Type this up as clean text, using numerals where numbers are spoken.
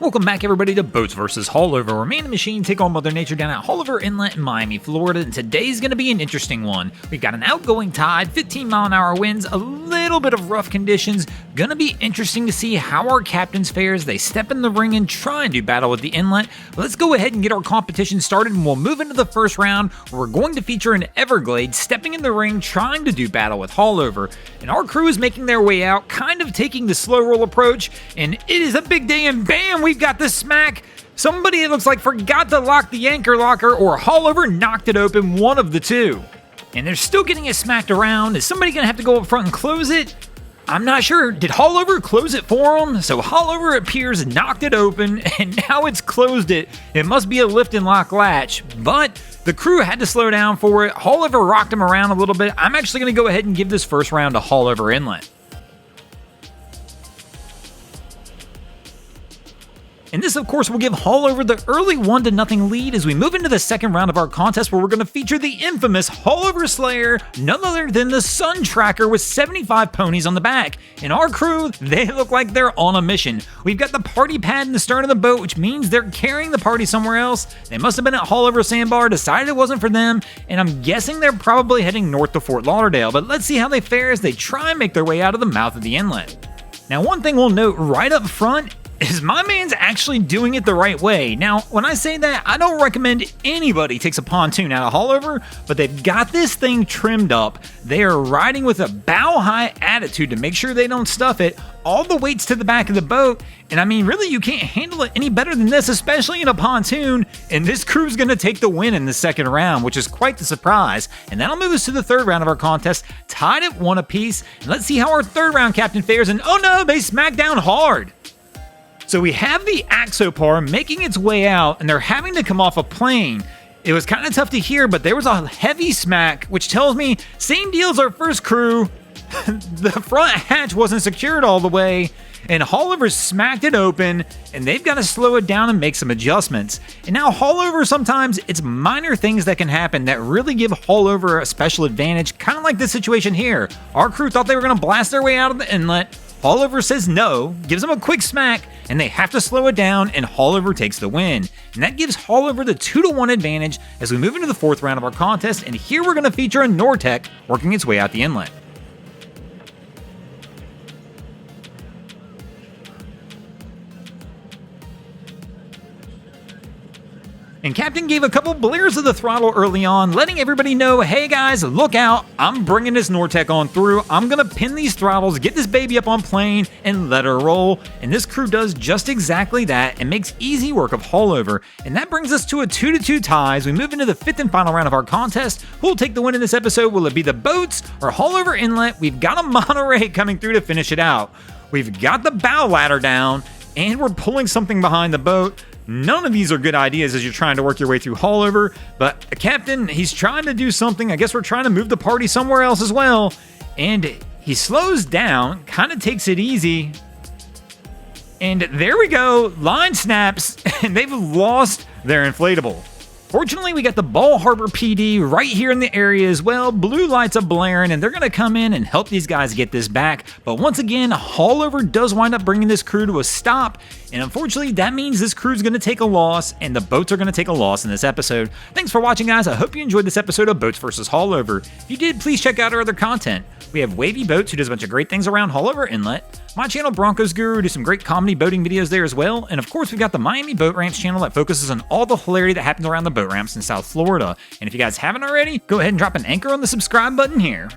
Welcome back, everybody, to Boats vs. Haulover, where me and the machine take on Mother Nature down at Haulover Inlet in Miami, Florida, and today's going to be an interesting one. We've got an outgoing tide, 15-mile-an-hour winds, a little bit of rough conditions. Going to be interesting to see how our captains fare as they step in the ring and try and do battle with the inlet. But let's go ahead and get our competition started, and we'll move into the first round, where we're going to feature an Everglade stepping in the ring trying to do battle with Haulover. And our crew is making their way out, kind of taking the slow roll approach, and it is a big day, and bam! We've got the smack. Somebody, it looks like, forgot to lock the anchor locker, or Haulover knocked it open, one of the two. And they're still getting it smacked around. Is somebody going to have to go up front and close it? I'm not sure. Did Haulover close it for him? So Haulover, it appears, knocked it open, and now it's closed it. It must be a lift and lock latch, but the crew had to slow down for it. Haulover rocked him around a little bit. I'm actually going to go ahead and give this first round to Haulover Inlet. And this, of course, will give Haulover the early 1-0 lead as we move into the second round of our contest, where we're going to feature the infamous Haulover Slayer, none other than the Sun Tracker with 75 ponies on the back. And our crew, they look like they're on a mission. We've got the party pad in the stern of the boat, which means they're carrying the party somewhere else. They must have been at Haulover Sandbar, decided it wasn't for them, and I'm guessing they're probably heading north to Fort Lauderdale. But let's see how they fare as they try and make their way out of the mouth of the inlet. Now, one thing we'll note right up front is my man's actually doing it the right way. Now, when I say that, I don't recommend anybody takes a pontoon out of Haulover, but they've got this thing trimmed up. They are riding with a bow-high attitude to make sure they don't stuff it. All the weight's to the back of the boat, and I mean, really, you can't handle it any better than this, especially in a pontoon, and this crew's gonna take the win in the second round, which is quite the surprise. And that'll move us to the third round of our contest, tied at 1 apiece, and let's see how our third round captain fares, and oh no, they smack down hard! So we have the Axopar making its way out, and they're having to come off a plane. It was kind of tough to hear, but there was a heavy smack, which tells me same deal as our first crew. The front hatch wasn't secured all the way, and Haulover smacked it open, and they've got to slow it down and make some adjustments. And now Haulover, sometimes it's minor things that can happen that really give Haulover a special advantage, kind of like this situation here. Our crew thought they were going to blast their way out of the inlet. Haulover says no, gives them a quick smack, and they have to slow it down, and Haulover takes the win. And that gives Haulover the 2-1 advantage as we move into the fourth round of our contest, and here we're going to feature a Nortec working its way out the inlet. And Captain gave a couple blares of the throttle early on, letting everybody know, hey guys, look out, I'm bringing this Nortec on through, I'm gonna pin these throttles, get this baby up on plane, and let her roll. And this crew does just exactly that and makes easy work of Haulover. And that brings us to a 2-2 tie as we move into the fifth and final round of our contest. Who'll take the win in this episode? Will it be the Boats or Haulover Inlet? We've got a Monterey coming through to finish it out. We've got the bow ladder down, and we're pulling something behind the boat. None of these are good ideas as you're trying to work your way through Haulover, but a captain, he's trying to do something. I guess we're trying to move the party somewhere else as well. And he slows down, kind of takes it easy. And there we go, line snaps, and they've lost their inflatable. Fortunately, we got the Ball Harbor PD right here in the area as well. Blue lights are blaring, and they're going to come in and help these guys get this back. But once again, Haulover does wind up bringing this crew to a stop. And unfortunately, that means this crew's going to take a loss, and the boats are going to take a loss in this episode. Thanks for watching, guys. I hope you enjoyed this episode of Boats vs. Haulover. If you did, please check out our other content. We have Wavy Boats, who does a bunch of great things around Haulover Inlet. My channel, Broncos Guru, do some great comedy boating videos there as well. And of course, we've got the Miami Boat Ramps channel that focuses on all the hilarity that happens around the boat ramps in South Florida. And if you guys haven't already, go ahead and drop an anchor on the subscribe button here.